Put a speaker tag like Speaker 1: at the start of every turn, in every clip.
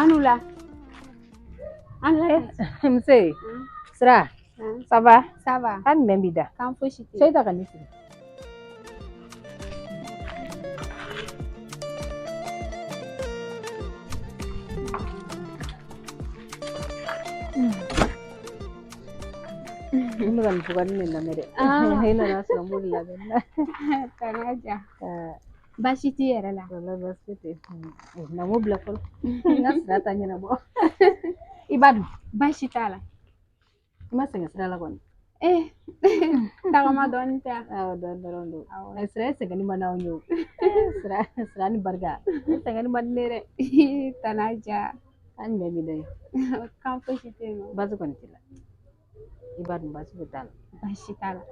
Speaker 1: Anula. Anula.
Speaker 2: Mse. Sira. Ça va?
Speaker 1: Ça va.
Speaker 2: An bɛ bi da.
Speaker 1: Kan fosi tɛ.
Speaker 2: Sai ta ka ni sigi. Mun ga mutuwa ne lamɛ dɛ. Ina na sɔrɔ mun labɛn na.
Speaker 1: Kana ja. Baasi t'i yɛrɛ la.
Speaker 2: Wala baasi tɛ. Na mo bila fɔlɔ. Na sira ta ɲɛnabɔ.
Speaker 1: I b'a dun? Baasi t'a la.
Speaker 2: I ma sɛgɛn sira la kɔni.
Speaker 1: Tagama dɔɔni tɛ.
Speaker 2: Awɔ dɔɔni dɔrɔn don. Sira ye sɛgɛnni ma n'anw ye o. Sira ni barika. Sɛgɛnni ma di ne dɛ.
Speaker 1: Kana ja.
Speaker 2: An bɛ bi da ye.
Speaker 1: Kan fosi tɛ yen nɔ.
Speaker 2: Baasi kɔni t'i la. I b'a dun baasi t'a la.
Speaker 1: Baasi t'a la.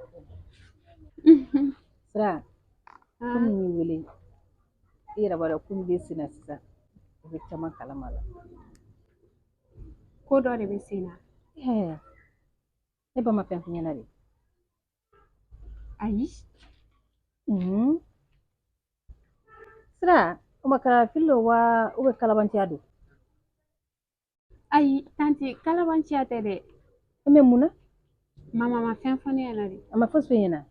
Speaker 2: Sira. Komi n y'i wele. I yɛrɛ b'a dɔn ko n bɛ sen na sisan. U bɛ caman kalama la.
Speaker 1: Ko dɔ de bɛ sen na.
Speaker 2: Ne ba ma fɛn f'i ɲɛna de.
Speaker 1: Ayi.
Speaker 2: Sira, o ma kɛra fili don wa ou bien kalabantiya don?
Speaker 1: Ayi, tanti kalabanciya tɛ dɛ.
Speaker 2: Mais mun na?
Speaker 1: Mama ma fɛn fɔ ne ɲɛna de.
Speaker 2: A ma fosi f'i ɲɛna?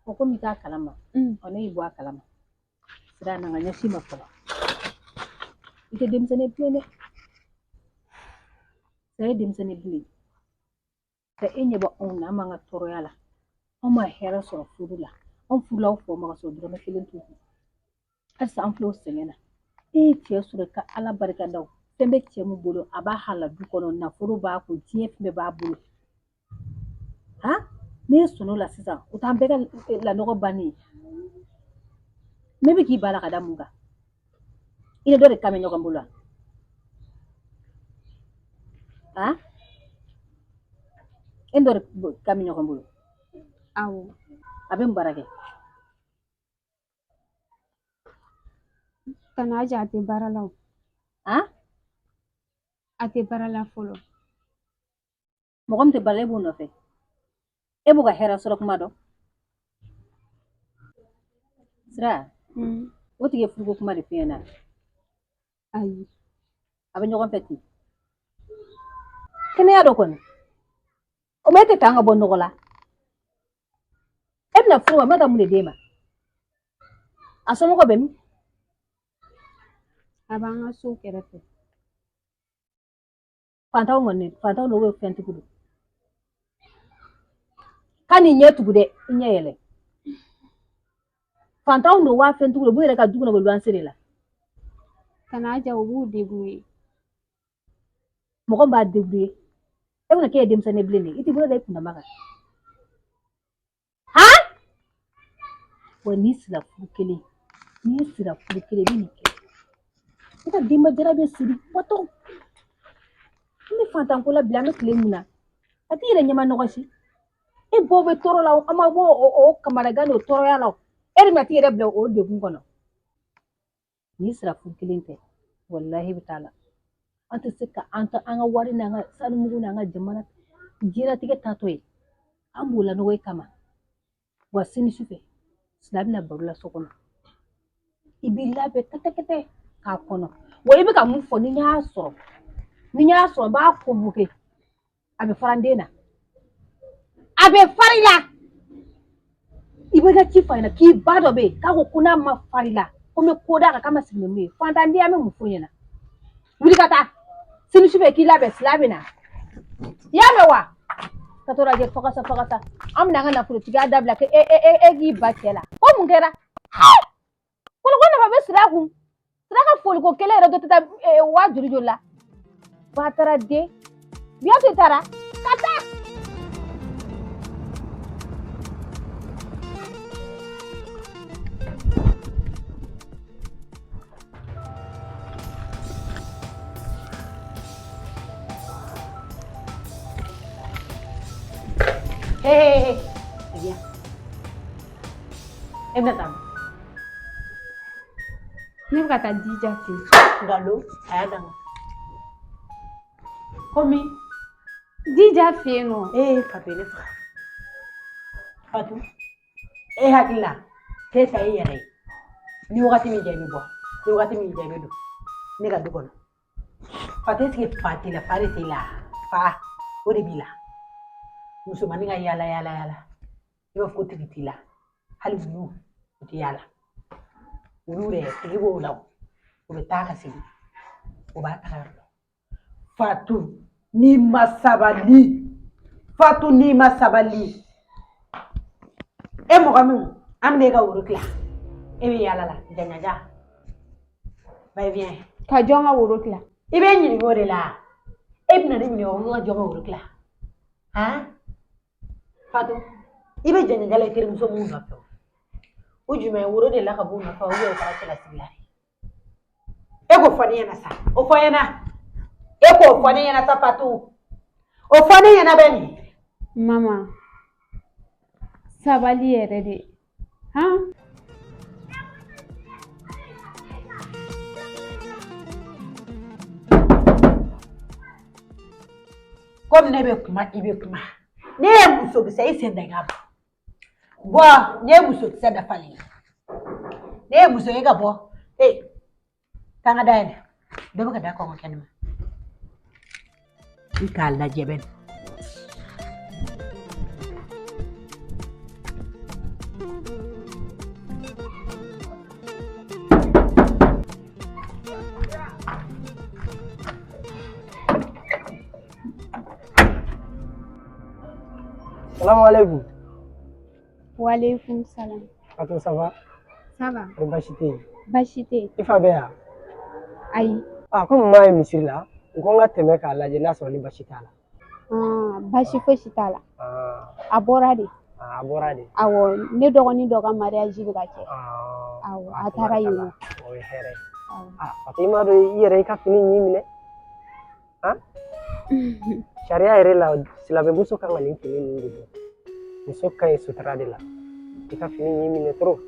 Speaker 2: O komi i t'a kalama. Ne y'i bɔ a kalama. Sira na n ka ɲɛsin ma fɔlɔ. I tɛ denmisɛnnin bilen dɛ. Sira ye denmisɛnnin bilen. Ka e ɲɛ bɔ anw na, an b'an ka tɔɔrɔya la. Anw ma hɛrɛ sɔrɔ furu la. Anw furula aw fɔ ma ka sɔrɔ dɔrɔmɛ kelen t'u kun. Halisa an filɛ o sɛgɛn na. E ye cɛ sɔrɔ ka Ala barika da o. Fɛn bɛ cɛ min bolo a b'a hala du kɔnɔ, nafolo b'a kun, diɲɛ fɛn bɛɛ b'a bolo. Ne sɔnn'o la sisan o t'an bɛɛ ka lanɔgɔ bannen ye. Ne bɛ k'i ba la ka da mun kan? I ni dɔ de kan bɛ ɲɔgɔn bolo wa? E ni dɔ de kan bɛ ɲɔgɔn bolo?
Speaker 1: Awɔ.
Speaker 2: A bɛ mun baara kɛ?
Speaker 1: Kana ja a tɛ baara la o. A tɛ baara la fɔlɔ.
Speaker 2: Mɔgɔ min tɛ baara la e b'o nɔfɛ. E b'o ka hɛrɛ sɔrɔ kuma dɔn? Sira. O tigi ye furuko kuma de f'i ɲɛna?
Speaker 1: Ayi.
Speaker 2: A bɛ ɲɔgɔn fɛ ten. Kɛnɛya dɔ kɔni. O ma e tɛ fɛ an ka bɔ nɔgɔ la? E bɛna furu ma n bɛ ka mun de d'e ma? A somɔgɔw bɛ min?
Speaker 1: A b'an ka so kɛrɛfɛ.
Speaker 2: Fantanw kɔni fantanw dɔw bɛ fɛntigi don. Ka n'i ɲɛ tugu dɛ, i ɲɛ yɛlɛ. Fantanw don wa fɛntigi don, u b'u yɛrɛ ka du kɔnɔ u bɛ luwanse de la.
Speaker 1: Kana ja u b'u débrouiller.
Speaker 2: Mɔgɔ min b'a débrouiller. E bɛna k'e ye denmisɛnnin bilen de, i t'i bolo da i kundama kan. Wa n'i sira furu kelen, i bɛ nin kɛ. I ka denbajara bɛ siri watɔ. N bɛ fantanko la bi an bɛ tile mun na? A t'i yɛrɛ ɲɛma nɔgɔ si. E bɔ bɛ tɔɔrɔ la an ma bɔ o kamanagan n'o tɔɔrɔya la. E de bɛna t'i yɛrɛ bila o degun kɔnɔ. N'i sira furu kelen tɛ, walahi i bɛ taa la. An tɛ se ka an ka wari n'an ka sanumugu n'an ka jamana diɲɛlatigɛ taatɔ ye. An b'o lanɔgɔ i kama. Wa sini sufɛ, Sira bɛna baro la so kɔnɔ. I b'i labɛn kɛtɛkɛtɛ k'a kɔnɔ. Wa i bɛ ka mun fɔ ni n y'a sɔrɔ n b'a convoqué. A bɛ fara n den na. A bɛ fara i la. I bɛ ka ci f'a ɲɛna k'i ba dɔ bɛ yen k'a ko n'a ma fara i la ko n bɛ ko d'a kan k'a ma sigi ni mun ye. Fantanden an bɛ mun f'o ɲɛna? Wuli ka taa. Sini sufɛ k'i labɛn Sira bɛ na. I y'a mɛn wa? Ka to lajɛ fakasa. An bɛna an ka nafolotigiya dabila k'e k'i ba cɛ la. Ko mun kɛra? Ko nafa bɛ Sira kun. Sira ka foliko kelen yɛrɛ dɔ tɛ taa wa joli la. Ba taara den. Biɲɛtu taara. Ka taa. Viens. E bɛna taa.
Speaker 1: Ne bɛ ka taa Dija fɛ yen.
Speaker 2: Nkalon a y'a dan. Komi
Speaker 1: Dija fɛ yen nɔ.
Speaker 2: Fatou ne faga. Fatou e hakili la k'e ta ye yɛrɛ ye. Ni wagati min diya i bɛ bɔ, ni wagati min diya i bɛ don.
Speaker 3: ne ka du kɔnɔ fa tɛ sigi fa t'i la fa de t'i la fa o de b'i la musomanin ka yaala yaala yaala i b'a fɔ ko tigi t'i la hali wulu o tɛ yaala wulu dɛ tigi b'o la o bɛ taa ka segin o b'a taga yɔrɔ la Fatu n'i ma sabali Fatu n'i ma sabali e mɔgɔ min an bɛ e ka woro tila e bɛ yaala la jaɲaja va viens
Speaker 1: Ka jɔn ka woro tila
Speaker 3: i bɛ ɲininka o de la e bɛna ne ɲininka o ka jɔn ka woro tila han Fatu i bɛ jaɲaja la i terimuso minnu nɔfɛ o jumɛn ye woro de la ka b'u nɔfɛ o taara cɛlasigi la e k'o fɔ ne ɲɛna sa o fɔ ɲɛna e k'o fɔ ne ɲɛna sa Fatu o fɔ ne ɲɛna bɛ nin
Speaker 1: mama sabali yɛrɛ de han
Speaker 3: komi ne bɛ kuma i bɛ kuma ne ye musokisɛ i sen da i ka bɔ ne ye musokisɛ dafalen ye ne ye muso ye ka bɔ k'an ka da yɛlɛ dɔ bɛ ka da kɔngɔ kɛnɛ ma i k'a lajɛ bɛ nin
Speaker 4: Salam alaikum.
Speaker 1: Walaikum salam.
Speaker 4: Fatou, ça va?
Speaker 1: Ça va. Baasi tɛ yen.
Speaker 4: I fa bɛ yan?
Speaker 1: Ayi.
Speaker 4: Komi maa ye misiri la, n ko n ka tɛmɛ k'a lajɛ n'a sɔrɔ ni basi t'a la.
Speaker 1: Baasi fosi t'a la. A bɔra de.
Speaker 4: A bɔra de.
Speaker 1: Awɔ, ne dɔgɔnin dɔ ka mariage bɛ ka kɛ. Awɔ, a taara yen nɔ.
Speaker 4: O ye hɛrɛ ye. Fatou, i m'a dɔn i yɛrɛ i ka fini ɲi minɛ? Sariya yɛrɛ la silamɛmuso kan ka nin fini ninnu de don. Muso ka ɲi sutura de la. I ka fini ɲi minɛ trop.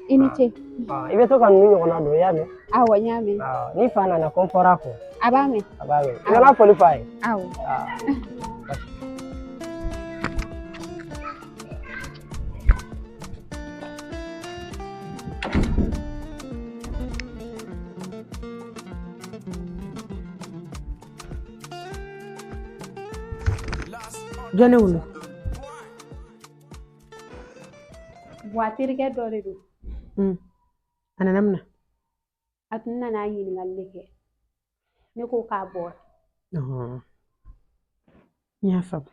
Speaker 1: I ni ce.
Speaker 4: I bɛ to ka ninnu ɲɔgɔnna don, i y'a mɛn?
Speaker 1: Awɔ, n y'a mɛn.
Speaker 4: Ni fa nana ko n fɔra a kɔ.
Speaker 1: A b'a mɛn.
Speaker 4: A b'a mɛn. I nana fɔli f'a ye?
Speaker 1: Awɔ.
Speaker 3: jɔn ne wolo
Speaker 1: Wa terikɛ dɔ de don.
Speaker 3: a nana min na
Speaker 1: A tun nana ɲininkali de kɛ. Ne ko k'a bɔra.
Speaker 3: n y'a faamu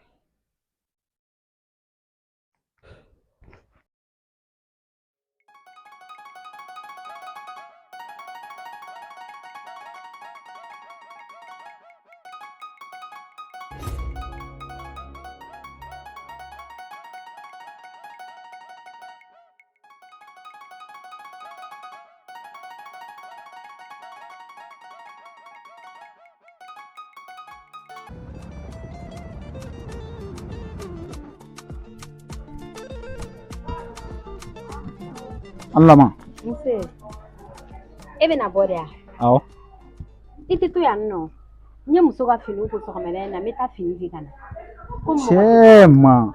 Speaker 5: Lama.
Speaker 1: Nse. E bɛna bɔ de wa?
Speaker 5: Awɔ.
Speaker 1: I tɛ to yan nɔ. N ye muso ka finiw ko sɔgɔmada in na, n bɛ taa fini di ka na.
Speaker 5: Cɛɛ ma.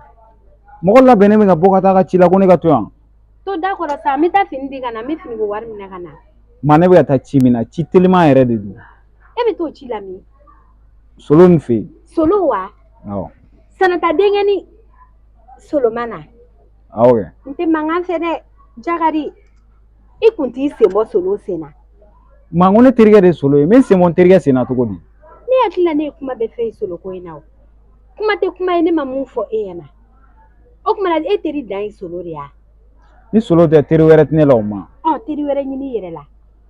Speaker 5: Mɔgɔ labɛnnen bɛ ka bɔ ka taa ka ci la ko ne ka to yan.
Speaker 1: To da kɔrɔ sa, n bɛ taa fini di ka na, n bɛ fini ko wari minɛ ka na.
Speaker 5: Ma ne bɛ ka taa ci min na, ci teliman yɛrɛ de don.
Speaker 1: E bɛ t'o ci la min?
Speaker 5: Solo nin fɛ yen.
Speaker 1: Solo wa?
Speaker 5: Awɔ.
Speaker 1: Sanata denkɛni Solomana.
Speaker 5: Awɔ kɛ.
Speaker 1: N tɛ mankan fɛ dɛ. Jakari, I kun t'i sen bɔ Solo sen na.
Speaker 5: Ma ko ne terikɛ de Solo ye, n bɛ n sen bɔ n terikɛ sen na cogo di?
Speaker 1: Ne hakili la ne ye kuma bɛɛ fɛ ye Solo ko in na o. Kuma tɛ kuma ye ne ma mun fɔ e ɲɛna. O tuma na e teri dan ye Solo de ya?
Speaker 5: Ni Solo tɛ teri wɛrɛ tɛ ne la o ma.
Speaker 1: Teri wɛrɛ ɲini i yɛrɛ la.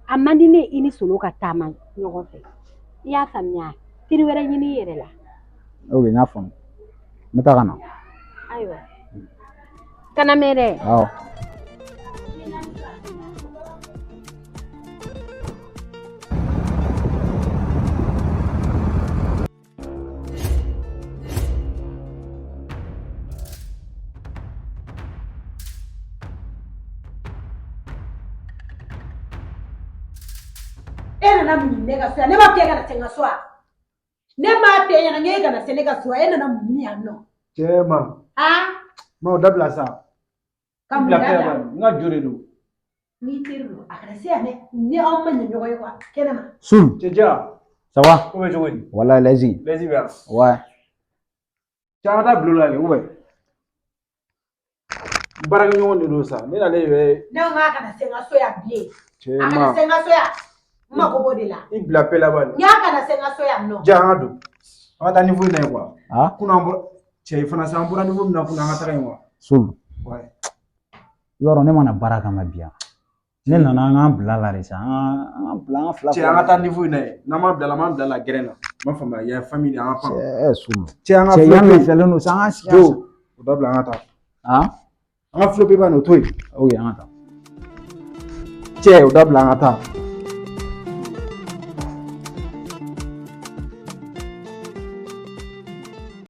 Speaker 1: A man di ne i ni Solo ka taama ɲɔgɔn fɛ. I y'a faamuya? Teri wɛrɛ ɲini i yɛrɛ la.
Speaker 5: Ok, n y'a faamu. N bɛ taa ka na.
Speaker 1: Ayiwa. Kana mɛn dɛ.
Speaker 5: Awɔ.
Speaker 3: e nana mun ne ka so ne ma kɛ ka na se n ka so a ne m'a fɛ ɲɛna k'e kana se ne ka so e nana mun yan nɔ
Speaker 4: Cɛɛ ma. Ma o dabila sa.
Speaker 3: Ka mun dabila?
Speaker 4: N ka jo de don.
Speaker 3: Ni tiro a kana se ne ni aw ma ɲɔgɔn ye quoi kɛnɛma.
Speaker 5: Sul,
Speaker 6: Cɛja,
Speaker 5: ça va?
Speaker 6: ko bɛ cogo di?
Speaker 5: Wallahi lazy.
Speaker 6: Lazy bɛ yan.
Speaker 5: Ouais.
Speaker 6: Caman t'a bilo la de, baarakɛɲɔgɔn de don sa. Ne nalen bɛ.
Speaker 3: Ne ko k'a kana se n ka so yan bilen.
Speaker 6: Cɛ
Speaker 3: A kana se n ka so yan. N mako b'o de la.
Speaker 6: I bila pe laban.
Speaker 3: N y'a kana se n ka so yan nɔ.
Speaker 6: Ja an ka don. An ka taa niveau in na ye quoi.
Speaker 5: Ah?
Speaker 6: Kunun an bɔra cɛ fana sa an bɔra niveau min na kunun an ka taga yen quoi.
Speaker 5: Sul,
Speaker 6: Ouais.
Speaker 5: yɔrɔ ne mana baara kama bi yan. Ne nana an k'an bila la de sa. An bila an fila.
Speaker 6: Cɛ an ka taa niveau in na ye. N'an m'an bila la, an m'an bila la gɛrɛn na. Ma faamuya, il y a famille de an ka pan.
Speaker 5: Sul.
Speaker 6: Cɛ an ka
Speaker 5: Cɛ yan
Speaker 6: flopé.
Speaker 5: lafiyalen don sa an ka sigi.
Speaker 6: Jo, o dabila an ka taa.
Speaker 5: Ah?
Speaker 6: An ka flopé ba n'o to yen.
Speaker 5: Ok, an ka taa.
Speaker 6: Cɛ o dabila an ka taa.